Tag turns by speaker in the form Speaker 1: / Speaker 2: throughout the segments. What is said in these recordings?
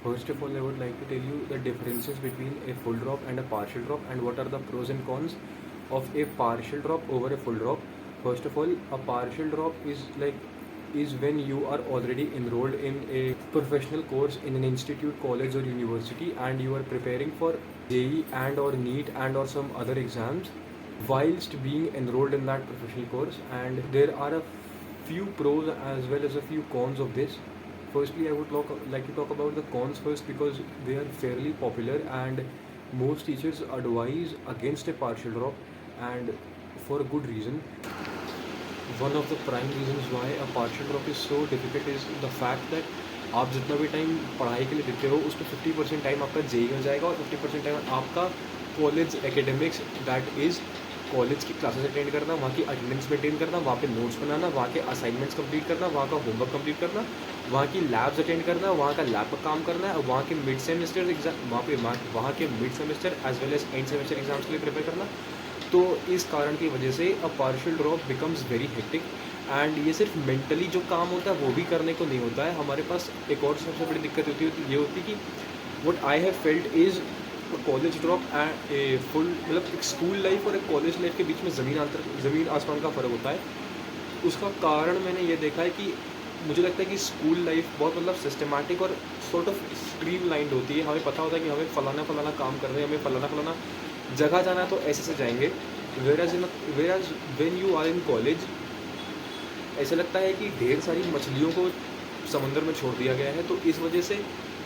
Speaker 1: First of all, I would like to tell you the differences between a full drop and a partial drop, and what are the pros and cons of a partial drop over a full drop. First of all, a partial drop is when you are already enrolled in a professional course in an institute, college or university, and you are preparing for JEE and or NEET and or some other exams whilst being enrolled in that professional course. And there are a few pros as well as a few cons of this. Firstly, I would like to talk about the cons first because they are fairly popular and most teachers advise against a partial drop, and for a good reason. One of the prime reasons why a partial drop is so difficult is the fact that आप जितना भी time पढ़ाई के लिए देते हो उसमें 50% time आपका जेई में जाएगा और 50% टाइम आपका college academics, that is college की क्लासेस अटेंड करना, वहाँ की अटेंडेंस मेंटेन करना, वहाँ पे नोट्स बनाना, वहाँ के असाइनमेंट्स कंप्लीट करना, वहाँ का होमवर्क कंप्लीट करना, वहाँ की लैब्स अटेंड करना, वहाँ का लैब पर काम करना है, वहाँ के मिड सेमेस्टर एग्जाम वहाँ के mid semester as well as end semester exams के लिए प्रिपेयर करना। तो इस कारण की वजह से अ partial drop becomes very hectic. And ये सिर्फ मेंटली जो काम होता है वो भी करने को नहीं होता है। हमारे पास एक और सबसे बड़ी दिक्कत ये होती कि what I have felt is college drop and a full, मतलब एक स्कूल लाइफ और एक कॉलेज लाइफ के बीच में ज़मीन आसमान का फ़र्क होता है। उसका कारण मैंने ये देखा है कि मुझे लगता है कि स्कूल लाइफ बहुत मतलब सिस्टमैटिक और सॉर्ट ऑफ स्ट्रीम लाइंड होती है। हमें पता होता है कि हमें फ़लाना काम कर रहे हैं, हमें फ़लाना जगह जाना है तो ऐसे से जाएंगे। Whereas when you are in college ऐसा लगता है कि ढेर सारी मछलियों को समंदर में छोड़ दिया गया है, तो इस वजह से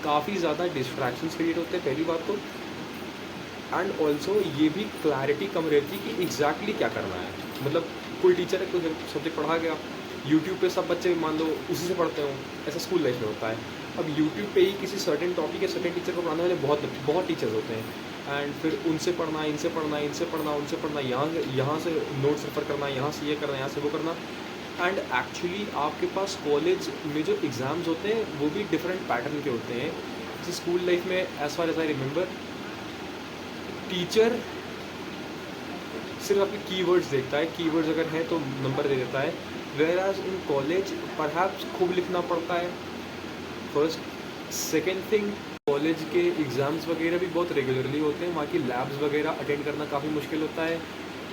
Speaker 1: काफ़ी ज़्यादा डिस्ट्रैक्शंस क्रिएट होते हैं पहली बात तो। एंड ऑल्सो ये भी क्लैरिटी कम रहती है कि एग्जैक्टली क्या करना है। मतलब कोई टीचर है, कोई सब्जेक्ट पढ़ा गया, यूट्यूब पे सब बच्चे मान लो उसी से पढ़ते हो, ऐसा स्कूल लाइफ में होता है। अब यूट्यूब पे ही किसी सर्टेन टॉपिक या सर्टेन टीचर को पढ़ाने वाले बहुत टीचर्स होते हैं, एंड फिर उनसे पढ़ना, इनसे पढ़ना, उनसे पढ़ना, यहाँ से नोट्स रेफर करना, यहाँ से ये करना, यहाँ से वो करना। एंड एक्चुअली आपके पास कॉलेज में जो एग्ज़ाम्स होते हैं वो भी डिफरेंट पैटर्न के होते हैं। जैसे स्कूल लाइफ में as far as I remember, teacher सिर्फ आपके कीवर्ड्स देखता है, कीवर्ड्स अगर हैं तो नंबर दे देता है। Whereas in college perhaps खूब लिखना पड़ता है फर्स्ट। सेकेंड थिंग, कॉलेज के एग्ज़ाम्स वगैरह भी बहुत रेगुलरली होते हैं, वहाँ की लैब्स वगैरह अटेंड करना काफ़ी मुश्किल होता है।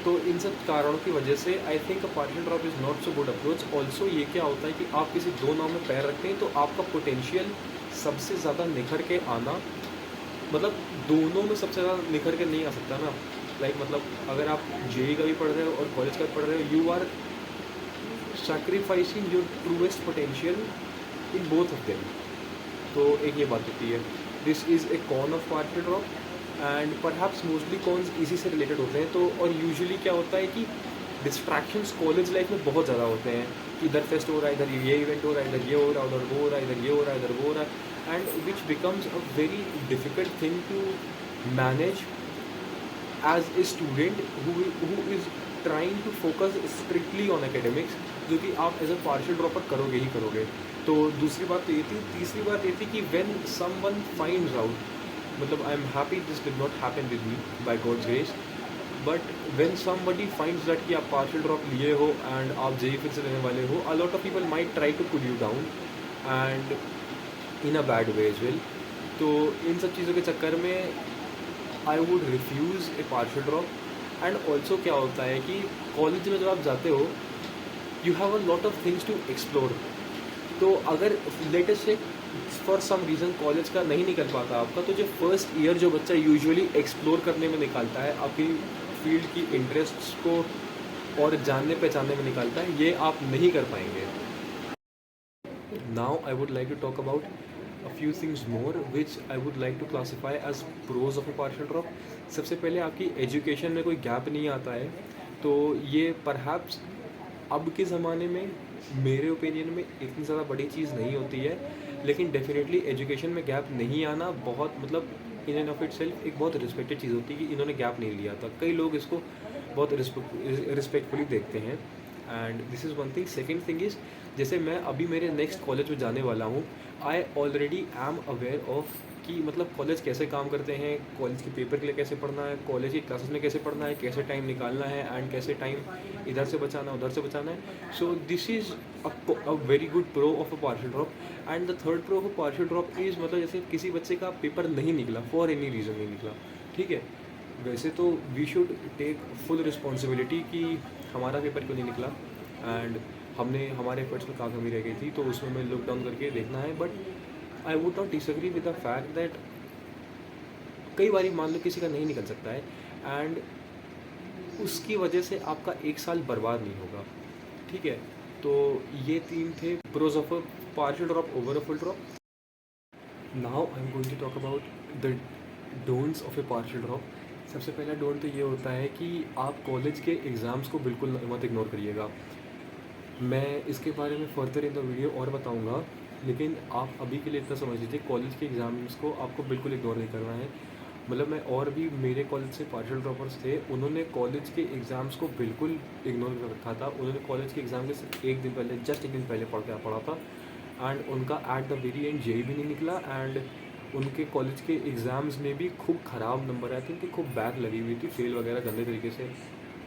Speaker 1: तो इन सब कारणों की वजह से I think a partial drop is not so good approach. Also ये क्या होता है कि आप किसी दो नाव में पैर रखते हैं तो आपका पोटेंशियल सबसे ज़्यादा निखर के आना, मतलब दोनों में सबसे ज़्यादा निखर के नहीं आ सकता ना। मतलब अगर आप जेई का भी पढ़ रहे हो और कॉलेज का भी पढ़ रहे हो, you are sacrificing your truest potential in both of them। तो एक ये बात होती है। This is a con of partial drop, and perhaps mostly cons इसी से रिलेटेड होते हैं। तो और यूजुअली क्या होता है कि डिस्ट्रैक्शंस कॉलेज लाइफ में बहुत ज़्यादा होते हैं कि इधर फेस्ट हो रहा है, इधर ये इवेंट हो रहा है, इधर ये हो रहा है, उधर वो हो रहा है, इधर ये हो रहा है, इधर वो हो रहा है, and which becomes a very difficult thing to manage as a student who is trying to focus strictly on academics, जो कि आप एज अ पार्शियल ड्रॉपर करोगे ही करोगे। तो दूसरी बात तो ये थी। तीसरी बात ये थी कि व्हेन समवन फाइंड्स आउट, मतलब I am happy this did not happen with me by God's grace, but when somebody finds that कि आप पार्शियल ड्रॉप लिए हो एंड आप जेई फिर से लेने वाले हो, a lot of people might try to pull you down and in a bad way as well. तो इन सब चीज़ों के चक्कर में I would refuse a partial drop. And also क्या होता है कि कॉलेज में जब आप जाते हो, you have a lot of things to explore. तो अगर लेटेस्ट से फॉर सम रीज़न कॉलेज का नहीं निकल पाता आपका, तो जो फर्स्ट ईयर जो बच्चा यूजुअली एक्सप्लोर करने में निकालता है, आपकी फील्ड की इंटरेस्ट्स को और जानने पहचानने में निकालता है, ये आप नहीं कर पाएंगे। Now I would like to talk about a few things more which I would like to classify as pros of a partial drop। सबसे पहले आपकी एजुकेशन में कोई गैप नहीं आता है, तो ये परहैप्स अब के ज़माने में मेरे ओपिनियन में इतनी ज़्यादा बड़ी चीज़ नहीं होती है, लेकिन डेफिनेटली एजुकेशन में गैप नहीं आना बहुत मतलब in end of it self एक बहुत रिस्पेक्टेड चीज़ होती है कि इन्होंने गैप नहीं लिया था। कई लोग इसको बहुत रिस्पेक्टफुली देखते हैं, and this is one thing. Second thing is, जैसे मैं अभी मेरे नेक्स्ट कॉलेज में जाने वाला हूँ, I already am aware of कि मतलब कॉलेज कैसे काम करते हैं, कॉलेज के पेपर के लिए कैसे पढ़ना है, कॉलेज की क्लासेस में कैसे पढ़ना है, कैसे टाइम निकालना है, एंड कैसे टाइम इधर से बचाना उधर से बचाना है। So this is a very good pro of a partial drop. And the third pro of partial drop is मतलब जैसे किसी बच्चे का पेपर नहीं निकला, फॉर एनी रीज़न नहीं निकला, ठीक है, वैसे तो we should take full responsibility कि हमारा पेपर क्यों नहीं निकला एंड हमने हमारे एफर्ट्स में कहाँ कमी रह गई थी, तो उसमें हमें लुक डाउन करके देखना है. But I would not disagree with the fact that कई बार मान लो किसी का नहीं निकल सकता है एंड उसकी वजह से आपका एक साल बर्बाद नहीं होगा, ठीक है. तो ये तीन थे pros of a partial drop over a full drop. Now I am going to talk about the don'ts of a partial drop. सबसे पहला डोंट तो ये होता है कि आप कॉलेज के एग्ज़ाम्स को बिल्कुल मत इग्नोर करिएगा. मैं इसके बारे में फर्दर इन द वीडियो और बताऊंगा, लेकिन आप अभी के लिए इतना समझ लीजिए कॉलेज के एग्ज़ाम्स को आपको बिल्कुल इग्नोर नहीं करना है. मतलब मैं और भी मेरे कॉलेज से पार्शियल ड्रॉपर्स थे, उन्होंने कॉलेज के एग्ज़ाम्स को बिल्कुल इग्नोर कर रखा था. उन्होंने कॉलेज के एग्ज़ाम के सिर्फ एक दिन पहले, जस्ट एक दिन पहले पढ़ा था एंड उनका at the very end JEE भी नहीं निकला एंड उनके कॉलेज के एग्ज़ाम्स में भी खूब ख़राब नंबर आए थे, उनकी खूब बैक लगी हुई थी, फेल वगैरह गंदे तरीके से.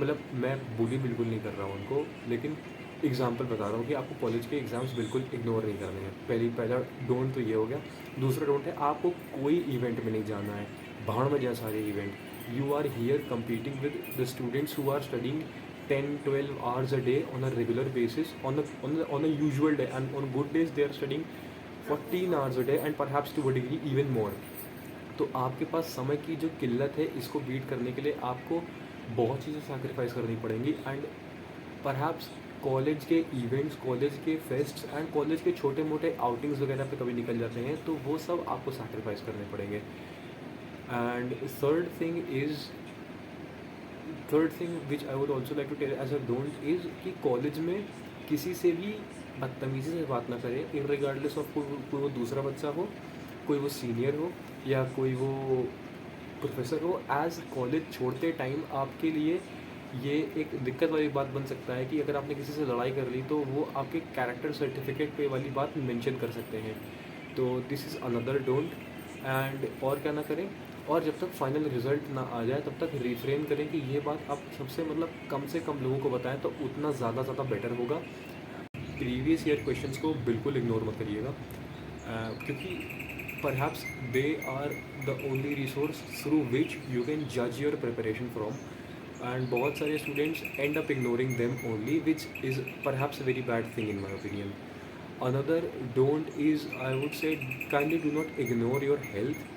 Speaker 1: मतलब मैं बुली बिल्कुल नहीं कर रहा हूँ उनको, लेकिन एग्जाम्पल बता रहा हूँ कि आपको कॉलेज के एग्ज़ाम्स बिल्कुल इग्नोर नहीं करने हैं. पहला डोंट तो ये हो गया. दूसरा डोंट है आपको कोई इवेंट में नहीं जाना है. भाड़ में जाए सारे event. You are here competing with the students who are studying 10-12 hours a day on a regular basis, on a usual day, and on good days they are studying 14 hours a day and perhaps to a degree even more. तो आपके पास समय की जो किल्लत है इसको beat करने के लिए आपको बहुत चीज़ें सैक्रिफाइस करनी पड़ेंगी एंड परहैप्स कॉलेज के इवेंट्स, कॉलेज के फेस्ट्स एंड कॉलेज के छोटे मोटे आउटिंग्स वगैरह पे कभी निकल जाते हैं, तो वो सब आपको सैक्रिफाइस करने पड़ेंगे. And third thing which I would also like to tell as a don't is कि कॉलेज में किसी से भी बदतमीज़ी से बात ना करें, इन रिगार्डलेस ऑफ कोई वो दूसरा बच्चा हो, कोई वो सीनियर हो या कोई वो प्रोफेसर हो. एज कॉलेज छोड़ते टाइम आपके लिए ये एक दिक्कत वाली बात बन सकता है कि अगर आपने किसी से लड़ाई कर ली तो वो आपके कैरेक्टर सर्टिफिकेट पे वाली बात मेंशन कर सकते हैं. तो this is another don't. And और क्या ना करें, और जब तक फाइनल रिजल्ट ना आ जाए तब तक रिफ्रेन करें कि ये बात आप सबसे मतलब कम से कम लोगों को बताएं तो उतना ज़्यादा बेटर होगा. प्रीवियस ईयर क्वेश्चंस को बिल्कुल इग्नोर मत करिएगा, क्योंकि perhaps they are the only resource through which you can जज योर प्रिपरेशन फ्रॉम. एंड बहुत सारे students end up ignoring them only, which is perhaps a very bad thing in my opinion. Another don't is I would say kindly do not ignore your health.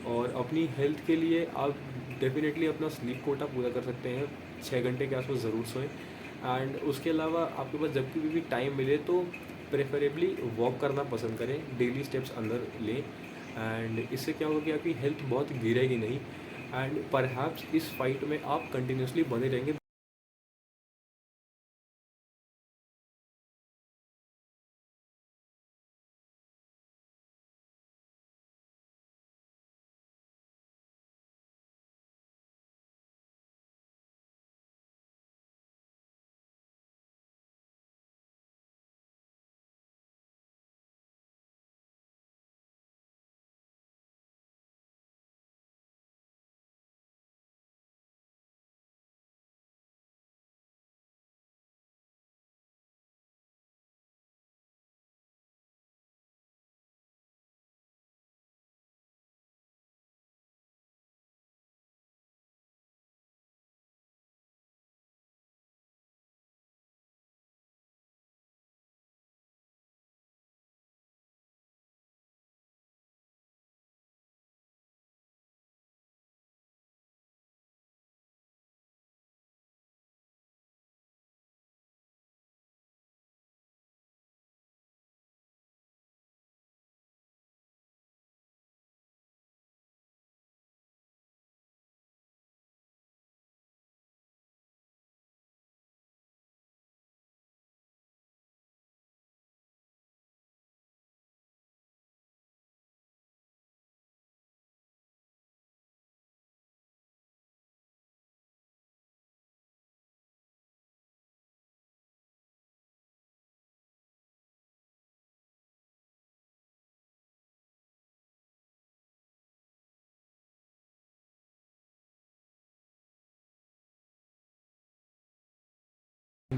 Speaker 1: और अपनी health के लिए आप definitely अपना sleep Kota पूरा कर सकते हैं, 6 घंटे के आसपास ज़रूर सोएं. एंड उसके अलावा आपके पास जब भी टाइम मिले तो प्रेफरेबली वॉक करना पसंद करें, डेली स्टेप्स अंदर लें. एंड इससे क्या होगा कि आपकी हेल्थ बहुत गिरेगी नहीं एंड परहैप्स इस फाइट में आप कंटिन्यूसली बने रहेंगे.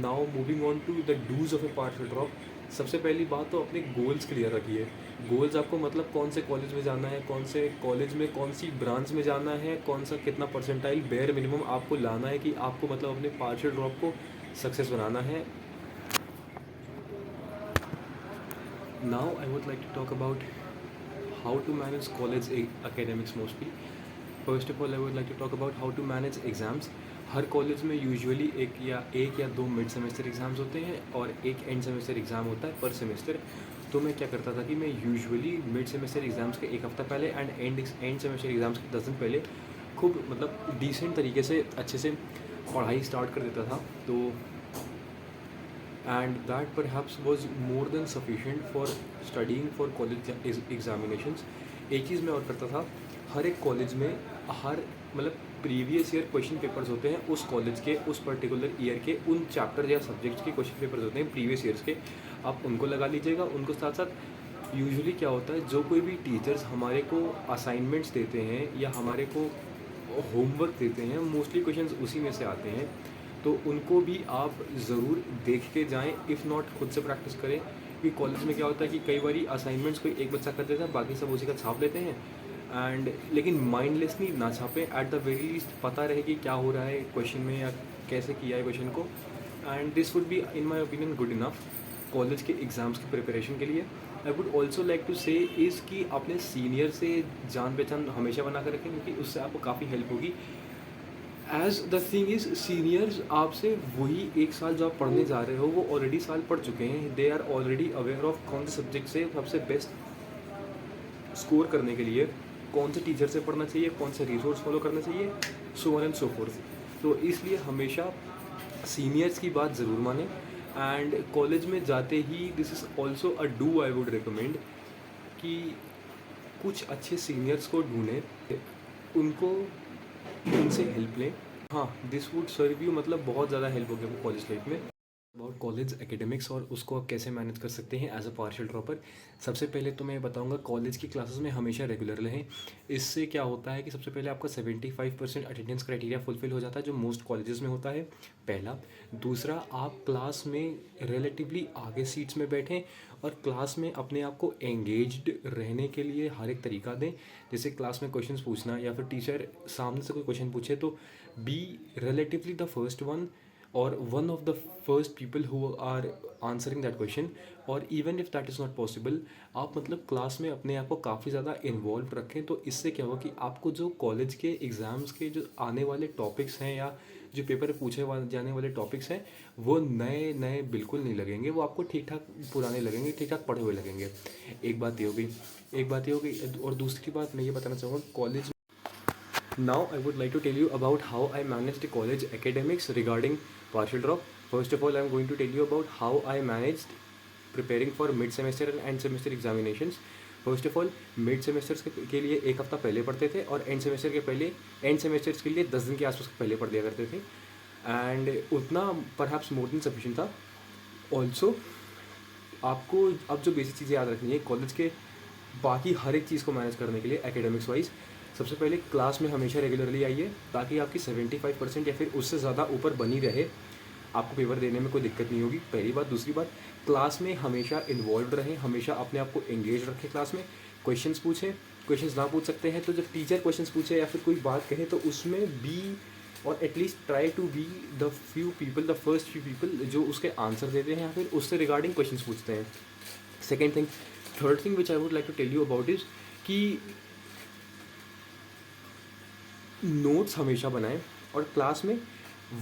Speaker 1: Now moving on to the dos of a partial drop. सबसे पहली बात तो अपने गोल्स क्लियर रखिए। गोल्स आपको मतलब कौन से कॉलेज में जाना है, कौन से कॉलेज में कौन सी ब्रांच में जाना है, कौन सा कितना परसेंटाइल बेयर मिनिमम आपको लाना है कि आपको मतलब अपने पार्शियल ड्रॉप को सक्सेस बनाना है। Now I would like to talk about how to manage college academics mostly. First of all I would like to talk about how to manage exams. हर कॉलेज में यूजुअली एक या दो mid semester exams होते हैं और एक end semester exam होता है पर सेमेस्टर। तो मैं क्या करता था कि मैं यूजुअली मिड सेमेस्टर एग्ज़ाम्स के एक हफ़्ता पहले एंड एंड सेमेस्टर एग्ज़ाम्स के 10 दिन पहले खूब मतलब डिसेंट तरीके से अच्छे से पढ़ाई स्टार्ट कर देता था। तो and that perhaps was more than sufficient for studying for college examinations. एक चीज़ मैं और करता था, हर एक कॉलेज में हर मतलब प्रीवियस ईयर क्वेश्चन पेपर्स होते हैं उस कॉलेज के उस पर्टिकुलर ईयर के उन चैप्टर या सब्जेक्ट्स के क्वेश्चन पेपर्स होते हैं प्रीवियस ईयर्स के। आप उनको लगा लीजिएगा। उनको साथ साथ यूजुअली क्या होता है, जो कोई भी टीचर्स हमारे को असाइनमेंट्स देते हैं या हमारे को होमवर्क देते हैं, मोस्टली क्वेश्चंस उसी में से आते हैं। तो उनको भी आप ज़रूर देख के जाएं, इफ़ नॉट खुद से प्रैक्टिस करें। कि कॉलेज में क्या होता है कि कई बार असाइनमेंट्स कोई एक बच्चा कर देता है, बाकी सब उसी का छाप लेते हैं एंड लेकिन माइंडलेसली ना छापें। एट द वेरी लीस्ट पता रहे कि क्या हो रहा है क्वेश्चन में या कैसे किया है क्वेश्चन को। And this would be in my opinion good enough college के एग्ज़ाम्स की प्रिपरेशन के लिए। I would also like to say is कि अपने सीनियर से जान पहचान हमेशा बना कर रखें, क्योंकि उससे आपको काफ़ी हेल्प होगी। As the thing is seniors आपसे वही एक साल जो आप पढ़ने जा रहे हो वो ऑलरेडी साल पढ़ चुके हैं। They are already aware of कौन से सब्जेक्ट से सबसे बेस्ट स्कोर करने के लिए कौन से टीचर से पढ़ना चाहिए, कौन सा रिसोर्स फॉलो करना चाहिए, so on and so fourth. तो इसलिए हमेशा सीनियर्स की बात ज़रूर माने। एंड कॉलेज में जाते ही this is also a do I would recommend कि कुछ अच्छे सीनियर्स को ढूंढें, उनको उनसे हेल्प लें। हाँ, दिस वुड सर्व यू, मतलब बहुत ज़्यादा हेल्प होगी आपको कॉलेज लाइफ में। अबाउट कॉलेज एकेडमिक्स और उसको आप कैसे मैनेज कर सकते हैं एज अ पार्शियल ड्रॉपर। सबसे पहले तो मैं बताऊंगा कॉलेज की क्लासेस में हमेशा रेगुलर रहें। इससे क्या होता है कि सबसे पहले आपका 75% अटेंडेंस क्राइटेरिया फुलफिल हो जाता है, जो मोस्ट कॉलेजेस में होता है, पहला। दूसरा, आप क्लास में रिलेटिवली आगे सीट्स में बैठें और क्लास में अपने आप को एंगेज्ड रहने के लिए हर एक तरीका दें। जैसे क्लास में क्वेश्चंस पूछना या फिर टीचर सामने से कोई क्वेश्चन पूछे तो B relatively the first one or one of the first people who are answering that question, और even if that is not possible आप मतलब क्लास में अपने आप को काफ़ी ज़्यादा इन्वॉल्व रखें। तो इससे क्या होगा कि आपको जो कॉलेज के एग्ज़ाम्स के जो आने वाले टॉपिक्स हैं या जो पेपर में पूछे जाने वाले टॉपिक्स हैं वो नए नए बिल्कुल नहीं लगेंगे, वो आपको ठीक ठाक पुराने लगेंगे, ठीक ठाक पढ़े हुए लगेंगे। एक बात ये हो गई। और दूसरी बात मैं ये बताना चाहूँगा college. Now I would like to tell you about how I managed the college academics regarding partial drop. First of all, I am going to tell you about how I managed preparing for mid semester and end semester examinations. First of all mid semesters के लिए एक हफ़्ता पहले पढ़ते थे और and semesters के लिए 10 दिन के आसपास पहले पढ़ लिया करते थे। एंड उतना परहैप्स मोर देन सफिशिएंट था। ऑल्सो आपको अब जो बेसिक चीज़ें याद रखनी है कॉलेज के बाकी हर एक चीज़ को मैनेज करने के लिए एकेडमिक्स वाइज। सबसे पहले क्लास में हमेशा रेगुलरली आइए ताकि आपकी 75% या फिर उससे ज़्यादा ऊपर बनी रहे, आपको पेपर देने में कोई दिक्कत नहीं होगी, पहली बात। दूसरी बात, क्लास में हमेशा इन्वॉल्व रहें, हमेशा अपने आप को एंगेज रखें क्लास में। क्वेश्चंस पूछें, क्वेश्चंस ना पूछ सकते हैं तो जब टीचर क्वेश्चंस पूछे या फिर कोई बात कहे तो उसमें बी और at least try to be the first few people जो उसके आंसर देते हैं या फिर उससे रिगार्डिंग क्वेश्चंस पूछते हैं। Second thing, third thing which I would like to tell you about is कि नोट्स हमेशा बनाएं और क्लास में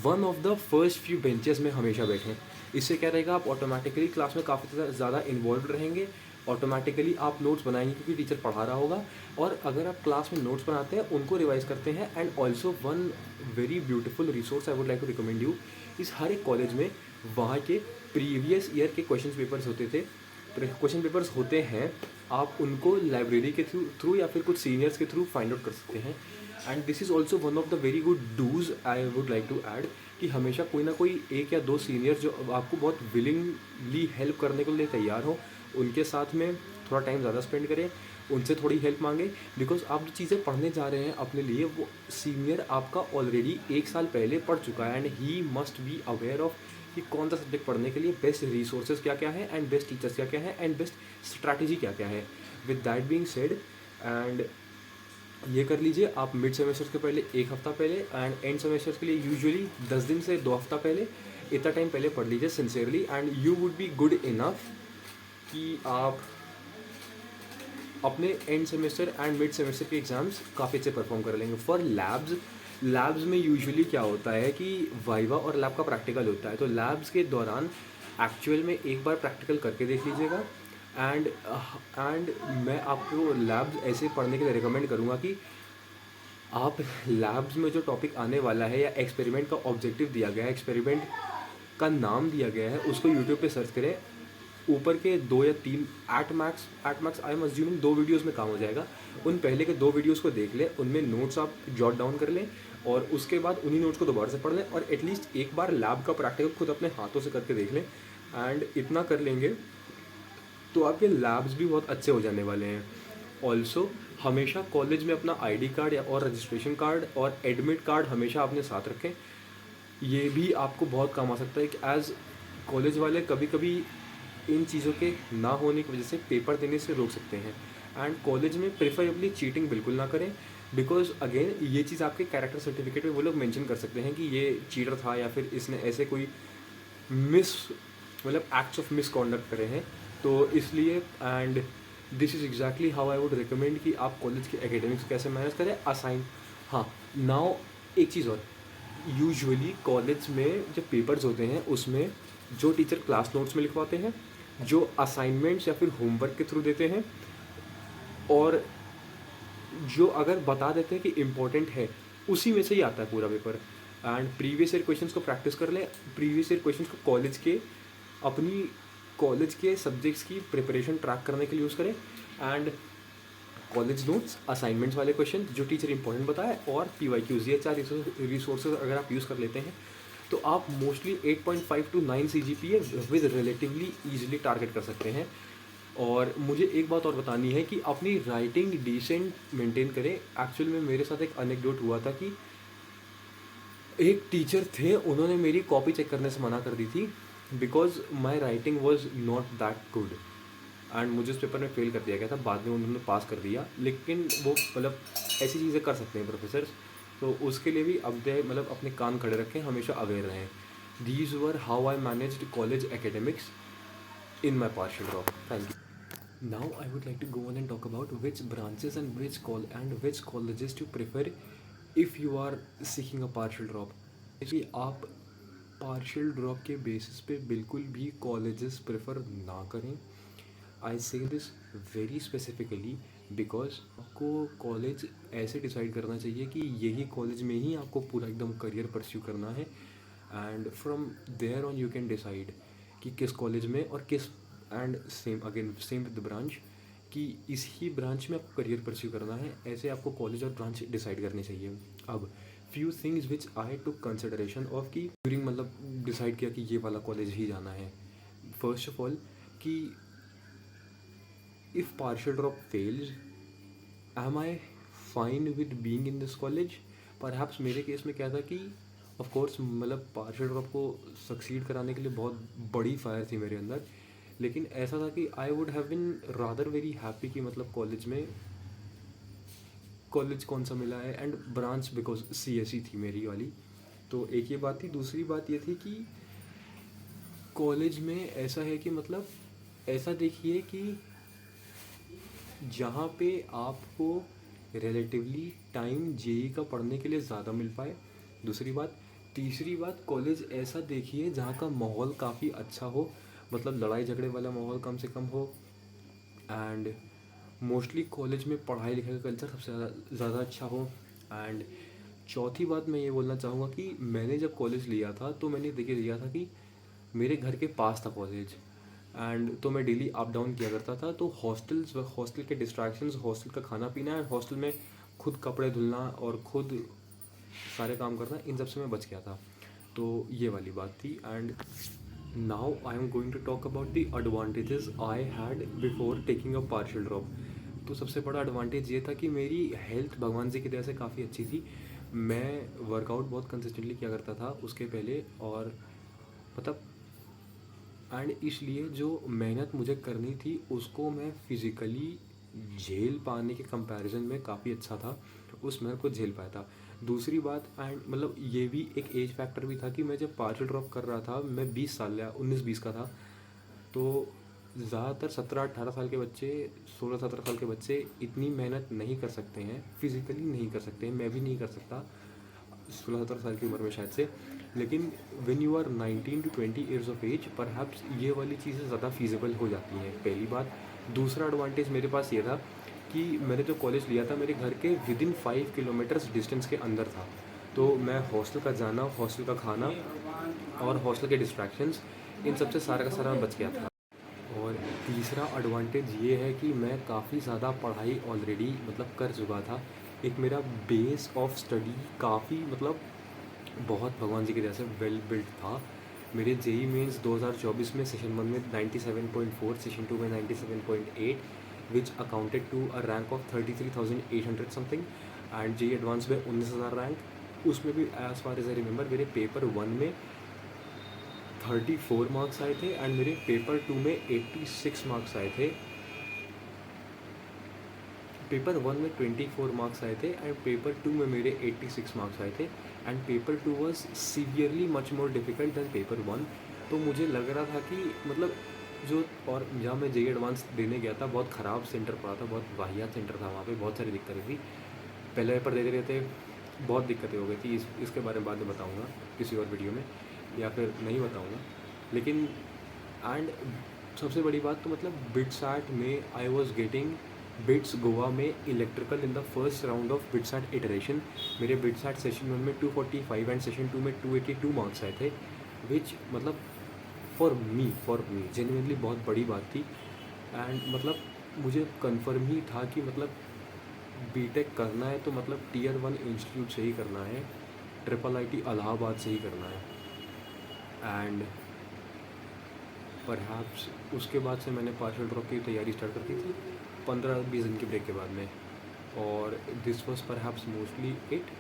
Speaker 1: one of the first few benches में हमेशा बैठें। इससे क्या रहेगा, आप ऑटोमेटिकली क्लास में काफ़ी ज़्यादा इन्वॉल्व रहेंगे, ऑटोमेटिकली आप नोट्स बनाएंगे क्योंकि टीचर पढ़ा रहा होगा। और अगर आप क्लास में नोट्स बनाते हैं उनको रिवाइज करते हैं। And also one very beautiful resource I would like to recommend you, इस हर एक कॉलेज में वहाँ के प्रीवियस ईयर के क्वेश्चन पेपर्स होते हैं, आप उनको लाइब्रेरी के थ्रू या फिर कुछ सीनियर्स के थ्रू फाइंड आउट कर सकते हैं। And this is also one of the very good dos I would like to add कि हमेशा कोई ना कोई एक या दो सीनियर जो आपको बहुत विलिंगली हेल्प करने के लिए तैयार हो, उनके साथ में थोड़ा टाइम ज़्यादा स्पेंड करें, उनसे थोड़ी हेल्प मांगें। बिकॉज आप जो चीज़ें पढ़ने जा रहे हैं अपने लिए वो सीनियर आपका ऑलरेडी एक साल पहले पढ़ चुका है and he must be aware of कि कौन सा सब्जेक्ट पढ़ने के लिए बेस्ट रिसोर्सेज क्या क्या है एंड बेस्ट टीचर्स क्या क्या है एंड बेस्ट स्ट्रैटेजी क्या क्या है। With that being said, and ये कर लीजिए आप मिड सेमेस्टर के पहले एक हफ़्ता पहले एंड एंड सेमेस्टर के लिए यूजुअली 10 दिन से 2 हफ्ता पहले, इतना टाइम पहले पढ़ लीजिए sincerely, and you would be good enough कि आप अपने end semester and mid semester के एग्ज़ाम्स काफ़ी अच्छे परफॉर्म कर लेंगे। फॉर लैब्स में यूजुअली क्या होता है कि वाइवा और लैब का प्रैक्टिकल होता है, तो लैब्स के दौरान एक्चुअल में एक बार प्रैक्टिकल करके देख लीजिएगा। एंड मैं आपको लैब्स ऐसे पढ़ने के लिए रिकमेंड करूँगा कि आप लैब्स में जो टॉपिक आने वाला है या एक्सपेरिमेंट का ऑब्जेक्टिव दिया गया है, एक्सपेरिमेंट का नाम दिया गया है, उसको यूट्यूब पे सर्च करें। ऊपर के 2 या 3 at max I am assuming 2 videos में काम हो जाएगा। उन पहले के 2 वीडियोस को देख लें, उनमें नोट्स आप जॉट डाउन कर लें और उसके बाद उन्हीं नोट्स को दोबारा से पढ़ लें और एटलीस्ट एक बार लैब का प्रैक्टिकल खुद अपने हाथों से करके देख लें। एंड इतना कर लेंगे तो आपके लैब्स भी बहुत अच्छे हो जाने वाले हैं। ऑल्सो हमेशा कॉलेज में अपना आईडी कार्ड या और रजिस्ट्रेशन कार्ड और एडमिट कार्ड हमेशा अपने साथ रखें। ये भी आपको बहुत काम आ सकता है कि एज कॉलेज वाले कभी कभी इन चीज़ों के ना होने की वजह से पेपर देने से रोक सकते हैं। एंड कॉलेज में प्रेफरेबली चीटिंग बिल्कुल ना करें, बिकॉज अगेन ये चीज़ आपके कैरेक्टर सर्टिफिकेट में वो लोग मेंशन कर सकते हैं कि ये चीटर था या फिर इसने ऐसे कोई मतलब एक्ट्स ऑफ मिसकॉन्डक्ट करे हैं। तो इसलिए and this is exactly how I would recommend कि आप कॉलेज के एकेडमिक्स कैसे मैनेज करें। हाँ, नाउ एक चीज़ और, यूजुअली कॉलेज में जब पेपर्स होते हैं उसमें जो टीचर क्लास नोट्स में लिखवाते हैं, जो असाइनमेंट्स या फिर होमवर्क के थ्रू देते हैं और जो अगर बता देते हैं कि इम्पोर्टेंट है, उसी में से ही आता है पूरा paper. And previous year questions को प्रैक्टिस कर लें, प्रीवियस ईयर क्वेश्चंस को अपनी कॉलेज के सब्जेक्ट्स की प्रिपरेशन ट्रैक करने के लिए यूज़ करें। एंड कॉलेज नोट्स, असाइनमेंट्स वाले क्वेश्चन जो टीचर इंपॉर्टेंट बताए और PYQs, ये 4 रिसोर्सेज अगर आप यूज़ कर लेते हैं तो आप mostly 8.5 to 9 CGPA with relatively easily target कर सकते हैं। और मुझे एक बात और बतानी है कि अपनी राइटिंग डिसेंट मेंटेन करें। एक्चुअल में मेरे साथ एक अनेक्डोट हुआ था कि एक टीचर थे, उन्होंने मेरी कॉपी चेक करने से मना कर दी थी because my writing was not that good and मुझे उस पेपर में फेल कर दिया गया था। बाद में उन्होंने पास कर दिया, लेकिन वो मतलब ऐसी चीज़ें कर सकते हैं प्रोफेसर, तो उसके लिए भी मतलब अपने कान खड़े रखें, हमेशा अवेयर रहें। These were how I managed college academics in my partial drop. Thank you. Now I would like to go on and talk about which branches and which colleges to prefer if you are seeking a partial drop. कि आप partial drop के basis पे बिल्कुल भी colleges prefer ना करें। I say this very specifically because आपको college ऐसे डिसाइड करना चाहिए कि यही कॉलेज में ही आपको पूरा एकदम करियर परस्यू करना है and from there on you can decide कि किस कॉलेज में और किस and same with the branch कि इसी ब्रांच में आपको करियर परस्यू करना है। ऐसे आपको कॉलेज और ब्रांच डिसाइड करनी चाहिए। अब few things which I took consideration of कि ड्यूरिंग मतलब डिसाइड किया कि ये वाला कॉलेज ही जाना है। फर्स्ट ऑफ ऑल कि if partial drop fails, am I fine with being in this college? Perhaps मेरे केस में क्या था कि ऑफ कोर्स मतलब पार्शियल ड्रॉप को सक्सीड कराने के लिए बहुत बड़ी फायर थी मेरे अंदर, लेकिन ऐसा था कि I would have been rather very happy कि मतलब कॉलेज कौन सा मिला है एंड ब्रांच बिकॉज CSE थी मेरी वाली। तो एक ये बात थी। दूसरी बात ये थी कि कॉलेज में ऐसा है कि मतलब ऐसा देखिए कि जहाँ पे आपको रिलेटिवली टाइम JEE का पढ़ने के लिए ज़्यादा मिल पाए। दूसरी बात। तीसरी बात, कॉलेज ऐसा देखिए जहाँ का माहौल काफ़ी अच्छा हो, मतलब लड़ाई झगड़े वाला माहौल कम से कम हो एंड मोस्टली कॉलेज में पढ़ाई लिखाई का कल्चर सबसे ज़्यादा अच्छा हो। एंड चौथी बात मैं ये बोलना चाहूँगा कि मैंने जब कॉलेज लिया था तो मैंने देखिए लिया था कि मेरे घर के पास था कॉलेज एंड तो मैं डेली अप डाउन किया करता था। तो हॉस्टल के डिस्ट्रैक्शंस, हॉस्टल का खाना पीना एंड हॉस्टल में खुद कपड़े धुलना और खुद सारे काम करना, इन सब से मैं बच गया था। तो ये वाली बात थी। And now I am going to talk about the advantages I had before taking a partial drop. तो सबसे बड़ा एडवांटेज ये था कि मेरी हेल्थ भगवान जी की दया से काफ़ी अच्छी थी। मैं वर्कआउट बहुत कंसिस्टेंटली किया करता था उसके पहले और मतलब एंड इसलिए जो मेहनत मुझे करनी थी उसको मैं फिज़िकली झेल पाने के कंपैरिजन में काफ़ी अच्छा था, उस मेहनत को झेल पाया था। दूसरी बात एंड मतलब ये भी एक एज फैक्टर भी था कि मैं जब पार्शियल ड्रॉप कर रहा था मैं 20 साल या 19-20 का था। तो ज़्यादातर 17-18 साल के बच्चे, 16-17 साल के बच्चे इतनी मेहनत नहीं कर सकते हैं, फिज़िकली नहीं कर सकते हैं, मैं भी नहीं कर सकता 16-17 साल की उम्र में शायद से। लेकिन when you are 19 to 20 years of age perhaps ये वाली चीज़ें ज़्यादा फीजिबल हो जाती हैं, पहली बात। दूसरा एडवांटेज मेरे पास ये था कि मैंने जो कॉलेज लिया था मेरे घर के विदिन 5 किलोमीटर्स डिस्टेंस के अंदर था। तो मैं हॉस्टल का जाना, हॉस्टल का खाना और हॉस्टल के डिस्ट्रैक्शंस, इन सब से सारा का सारा मैं बच गया था। और तीसरा एडवांटेज ये है कि मैं काफ़ी ज़्यादा पढ़ाई ऑलरेडी मतलब कर चुका था। एक मेरा बेस ऑफ स्टडी काफ़ी मतलब बहुत भगवान जी की दया से वेल बिल्ट था। मेरे जेई मेंस 2024 में सेशन 1 में 97.4, सेशन 2 में 97.8, which accounted to a rank of 33,800 something, and JEE advance में 19,000 रैंक। उसमें भी as far as I remember मेरे पेपर 1 में 34 मार्क्स आए थे एंड मेरे पेपर 2 में 86 मार्क्स आए थे। पेपर 1 में 24 मार्क्स आए थे एंड पेपर 2 में मेरे 86 मार्क्स आए थे, and paper 2 was severely much more difficult than paper 1। तो मुझे लग रहा था कि मतलब जो, और जहाँ मैं जेई एडवांस देने गया था बहुत ख़राब सेंटर पड़ा था, बहुत वाहियात सेंटर था, वहाँ पे बहुत सारी दिक्कतें थी। पहले पेपर देते रहते बहुत दिक्कतें हो गई थी, इसके बारे में बाद में बताऊँगा किसी और वीडियो में, या फिर नहीं बताऊँगा। लेकिन एंड सबसे बड़ी बात तो मतलब बिट्सैट में I was getting BITS Goa में electrical in the first round of BITSAT iteration. मेरे बिट्सैट सेशन 1 में 245 एंड सेशन 2 में 282 मार्क्स आए थे, विच मतलब फॉर मी जेन्युइनली बहुत बड़ी बात थी। एंड मतलब मुझे कन्फर्म ही था कि मतलब बीटेक करना है तो मतलब टियर 1 इंस्टीट्यूट से ही करना है, ट्रिपल आईटी इलाहाबाद से ही करना है। एंड परहैप्स उसके बाद से मैंने पार्शियल ड्रॉप की तैयारी स्टार्ट कर दी थी 15-20 दिन के ब्रेक के बाद में, और this was perhaps mostly it.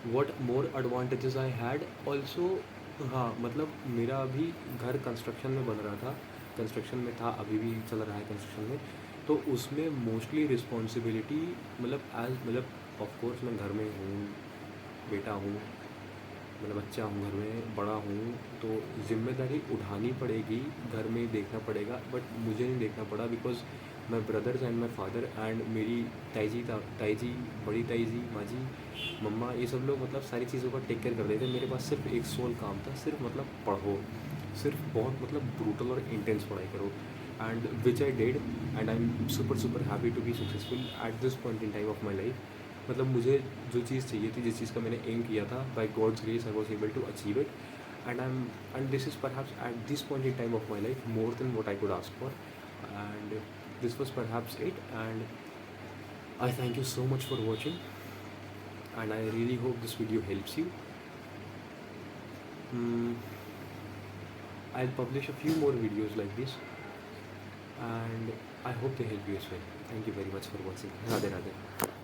Speaker 1: What more advantages I had also, हाँ मतलब मेरा अभी घर कंस्ट्रक्शन में बन रहा था, कंस्ट्रक्शन में था, अभी भी चल रहा है कंस्ट्रक्शन में। तो उसमें मोस्टली रिस्पॉन्सिबिलिटी मतलब ऑफ कोर्स मैं घर में हूँ, बेटा हूँ, मतलब बच्चा हूँ, घर में बड़ा हूँ, तो जिम्मेदारी उठानी पड़ेगी, घर में देखना पड़ेगा। बट मुझे नहीं देखना पड़ा because my brothers and my father and मेरी ताई जी, बड़ी ताई जी, माँ जी, मम्मा, ये सब लोग मतलब सारी चीज़ों का टेक केयर कर रहे थे। मेरे पास सिर्फ एक सोल काम था, सिर्फ मतलब पढ़ो, सिर्फ बहुत मतलब ब्रूटल और इंटेंस पढ़ाई करो, and which I did, and I am super happy to be successful at this point in time of my life. मतलब मुझे जो चीज़ चाहिए थी, जिस चीज़ का मैंने एम किया था, by God's grace I was able to achieve it, and this is perhaps at this point in time of my life more than what I could ask for, and this was perhaps it. And I thank you so much for watching, and I really hope this video helps you. Mm, I'll publish a few more videos like this, and I hope they help you as well. Thank you very much for watching. Radhe Radhe.